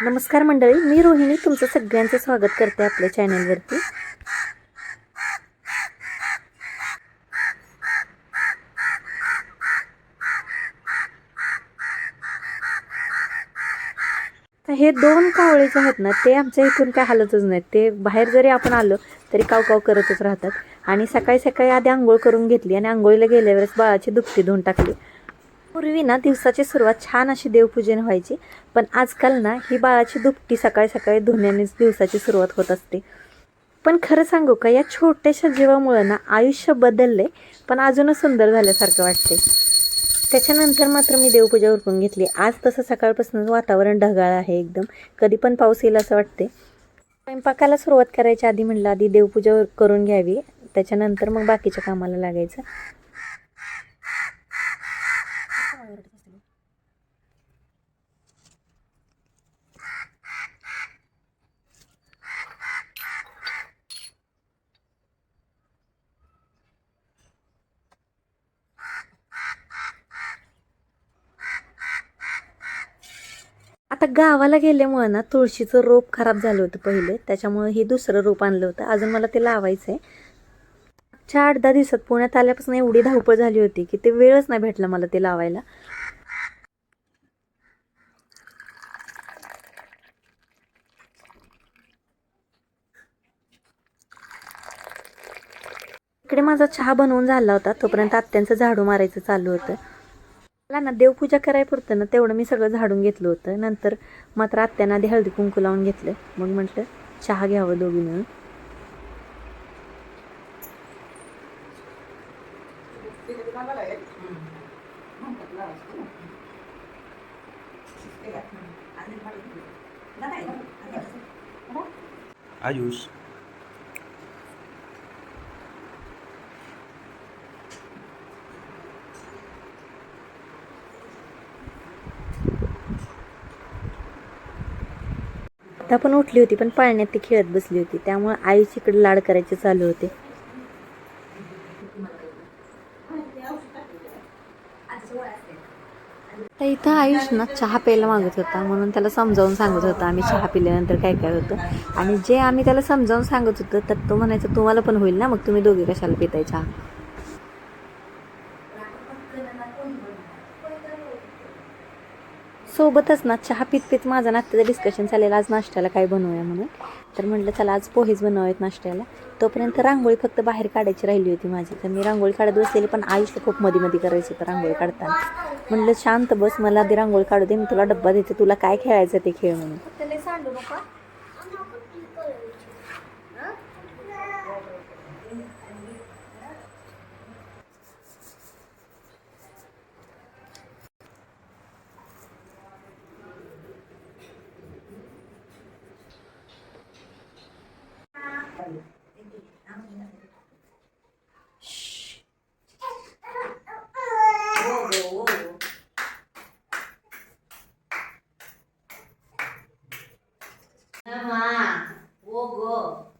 नमस्कार मंडळी, मी रोहिणी तुमचं सगळ्यांचं स्वागत करते आपल्या चॅनलवरती. तर हे दोन कावळे जे आहेत ना, ते आमच्या इथून काय हालतच नाहीत. ते बाहेर जरी आपण आलो तरी काव काव करतच राहतात. आणि सकाळी सकाळी आधी आंघोळ करून घेतली आणि आंघोळीला गेल्यावरच बाळाची दुपटी धुवून टाकली. पूर्वी ना दिवसाची सुरुवात छान अशी देवपूजन व्हायची, पण आजकाल ना ही बाळाची दुपटी सकाळी सकाळी धुण्यानेच दिवसाची सुरुवात होत असते. पण खरं सांगू का, या छोट्याशा जीवामुळे ना आयुष्य बदलले, पण अजूनच सुंदर झाल्यासारखं वाटते. त्याच्यानंतर मात्र मी देवपूजा उरकून घेतली. आज तसं सकाळपासून वातावरण ढगाळ आहे एकदम, कधी पण पाऊस येईल असं वाटते. स्वयंपाकाला सुरुवात करायच्या आधी म्हणलं आधी देवपूजा करून घ्यावी, त्याच्यानंतर मग बाकीच्या कामाला लागायचं. आता गावाला गेल्यामुळे ना तुळशीचं रोप खराब झालं होतं पहिले, त्याच्यामुळे हे दुसरं रोप आणलं होतं. अजून मला ते लावायचं आहे. 8-10 दिवसात पुण्यात आल्यापासून एवढी धावपळ झाली होती की ते वेळच नाही भेटला मला ते लावायला. इकडे माझा चहा बनवून झाला होता, तोपर्यंत आत्यांचं झाडू मारायचं चालू होतं. मला ना देवपूजा करायपुरतं ना तेवढं मी सगळं झाडून घेतलं होतं. नंतर मात्र आत्यांना आधी हळदी कुंकू लावून घेतलं. मग म्हटलं चहा घ्यावं दोघी मिळून. आयुष आता पण उठली होती, पण पाळण्यात ती खेळत बसली होती, त्यामुळे आईची इकडे लाड करायचे चालू होते. तर इथं आयुष ना चहा प्यायला मागत होता, म्हणून त्याला समजावून सांगत होता आम्ही चहा पिल्यानंतर काय काय होतं. आणि जे आम्ही त्याला समजावून सांगत होतो तर तो म्हणायचा तुम्हाला पण होईल ना, मग तुम्ही दोघे कशाला पिताय चहा. सोबतच ना चहा पित पित माझा नाश्त्याचं डिस्कशन चालेल, आज नाश्त्याला काय बनवूया म्हणून. तर म्हटलं चला आज पोहेच बनवावेत नाश्त्याला. तोपर्यंत रांगोळी फक्त बाहेर काढायची राहिली होती माझी, तर मी रांगोळी काढत बसलेली, पण आयुष्य खूप मध्ये मध्ये करायचं होतं रांगोळी काढताना. म्हटलं शांत बस, मला आधी रांगोळी काढू दे, मी तुला डब्बा देते, तुला काय खेळायचं ते खेळ म्हणून.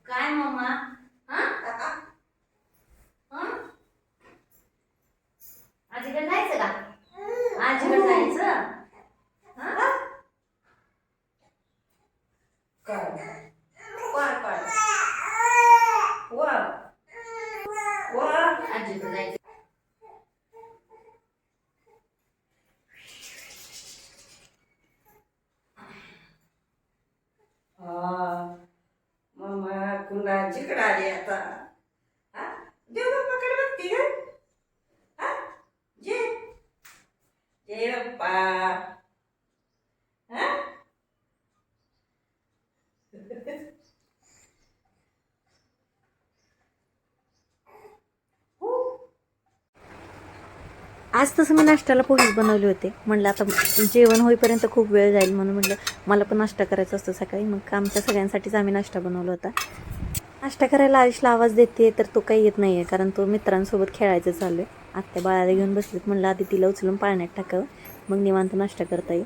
काय मम्मा? आजीकडे जायचं का? आजीकडे जायचं? आजीकडे जायचं. मम्मा कुणाजीकडे आली आता? देव बाप्पाकडे बघती का? जे जय बाप्पा. आज तसं मी नाश्त्याला पोहेच बनवले होते. म्हटलं आता जेवण होईपर्यंत खूप वेळ जाईल, म्हणून म्हटलं मला पण नाश्ता करायचा असतो सकाळी. मग आमच्या सगळ्यांसाठीच आम्ही नाश्ता बनवला होता. नाश्ता करायला आयुषला आवाज देते तर तो काही येत नाही आहे, कारण तो मित्रांसोबत खेळायचं चालू आहे. आत्या बाळाला घेऊन बसलीत, म्हणलं आधी तिला उचलून पाळण्यात टाकावं, मग निवांत नाश्ता करता येईल.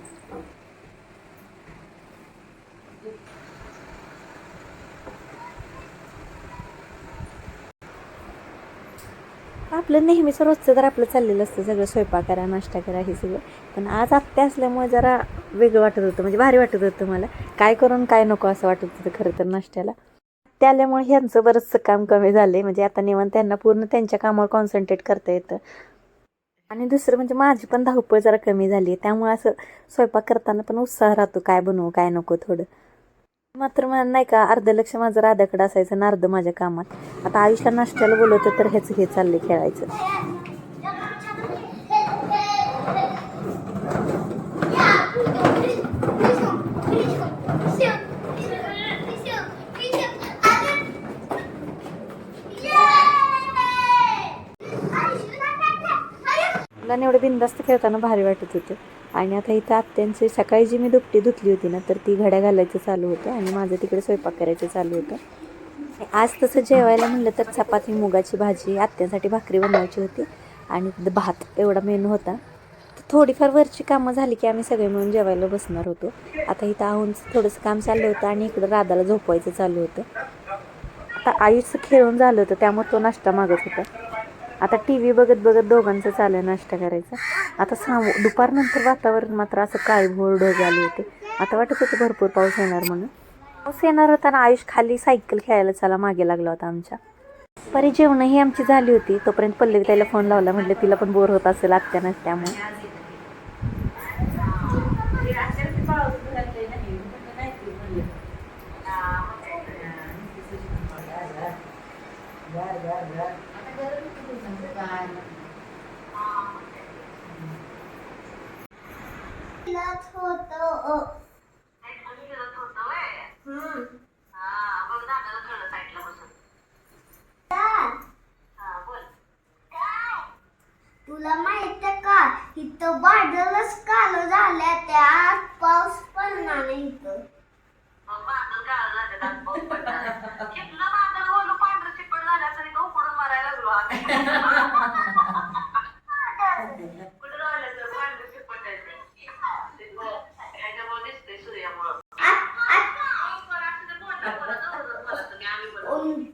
आपलं नेहमीचं रोजचं तर आपलं चाललेलं असतं सगळं, स्वयंपाक करा, नाश्ता करा, हे सगळं. पण आज आत्या असल्यामुळे जरा वेगळं वाटत होतं, म्हणजे भारी वाटत होतं मला. काय करून काय नको असं वाटत होतं खरं तर नाश्त्याला. त्या आल्यामुळे ह्यांचं बरंचसं काम कमी झालं आहे, म्हणजे आता निवांत त्यांना पूर्ण त्यांच्या कामावर कॉन्सन्ट्रेट करता येतं. आणि दुसरं म्हणजे माझी पण धावपळ जरा कमी झाली आहे, त्यामुळे असं स्वयंपाक करताना पण उत्साह राहतो, काय बनवू काय नको थोडं. मात्र मला नाही का अर्ध लक्ष माझं राधाकडे असायचं आणि अर्ध माझ्या कामात. आता आयुष्याला नाश्त्याला बोलवतं तर ह्याचं हे चाललंय खेळायचं. मुलांना एवढं बिनधास्त खेळताना भारी वाटत होतं. आणि आता इथं आत्यांची सकाळी जी मी दुपटी धुतली होती ना, तर ती घड्या घालायचं चालू होतं आणि माझं तिकडे स्वयंपाक करायचं चालू होतं. आज तसं जेवायला म्हणलं तर चपाती, मुगाची भाजी, आत्यांसाठी भाकरी बनवायची होती आणि भात, एवढा मेनू होता. तर थोडीफार वरची कामं झाली की आम्ही सगळे मिळून जेवायला बसणार होतो. आता इथं आहूनचं थोडंसं काम चाललं होतं आणि इकडं राधाला झोपवायचं चालू होतं. आता आईचं खेळून झालं होतं त्यामुळे तो नाश्ता मागत होता. आता टी व्ही बघत बघत दोघांचं चालू आहे नाश्ता करायचा. आता दुपारनंतर वातावरण मात्र असं काळीभोर ढग आले होते. आता वाटत होतं भरपूर पाऊस येणार म्हणून. पाऊस येणार होता ना, आयुष खाली सायकल खेळायला चला मागे लागला होता आमच्या. परी जेवणही आमची झाली होती, तोपर्यंत पल्लवी ताईला फोन लावला, म्हटलं तिला पण बोर होत असेल आत्या नसल्यामुळे. तुला माहित का इथं बादलच काल झाल्या, त्यात पाऊस पडणार नाही इथं.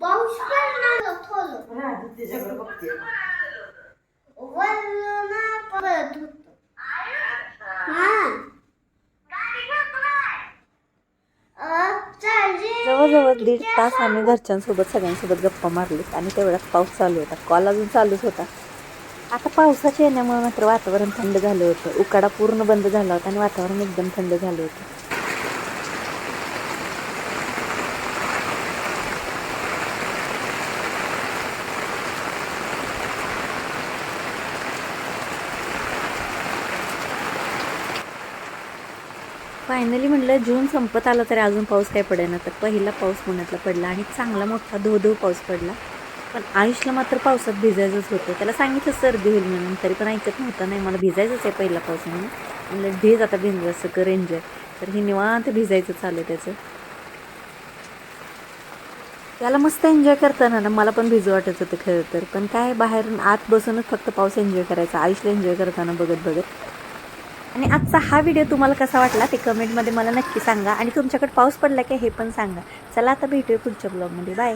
पाऊस पडणार थोडं तिच्याकडे बघते. वरून पडत होत. जवळजवळ 1.5 तास आम्ही घरच्यांसोबत सगळ्यांसोबत गप्पा मारलीत आणि तेवढाच पाऊस चालू होता. कॉल अजून चालूच होता. आता पावसाच्या येण्यामुळे मात्र वातावरण थंड झालं होतं. उकाडा पूर्ण बंद झाला होता आणि वातावरण एकदम थंड झालं होतं. फायनली म्हटलं जून संपत आला तरी अजून पाऊस काय पडेना, तर पहिला पाऊस पुण्यातला पडला आणि चांगला मोठा धो पाऊस पडला. पण आयुषला मात्र पावसात भिजायचंच होतं. त्याला सांगितलं सर्दी होईल म्हणून, तरी पण ऐकत नव्हतं. नाही मला भिजायचंच आहे पहिला पाऊस म्हणून. म्हणलं भिज आता, भिजवायचं कर एन्जॉय. तर हे निवांत भिजायचं चालू आहे त्याचं. त्याला मस्त एन्जॉय करताना ना मला पण भिजू वाटत होतं खरं तर. पण काय बाहेरून आत बसूनच फक्त पाऊस एन्जॉय करायचा, आयुषला एन्जॉय करताना बघत बघत. आणि आजचा हा व्हिडिओ तुम्हाला कसा वाटला ते कमेंटमध्ये मला नक्की सांगा. आणि तुमच्याकडे पाऊस पडला की हे पण सांगा. चला आता भेटूया पुढच्या ब्लॉगमध्ये. बाय.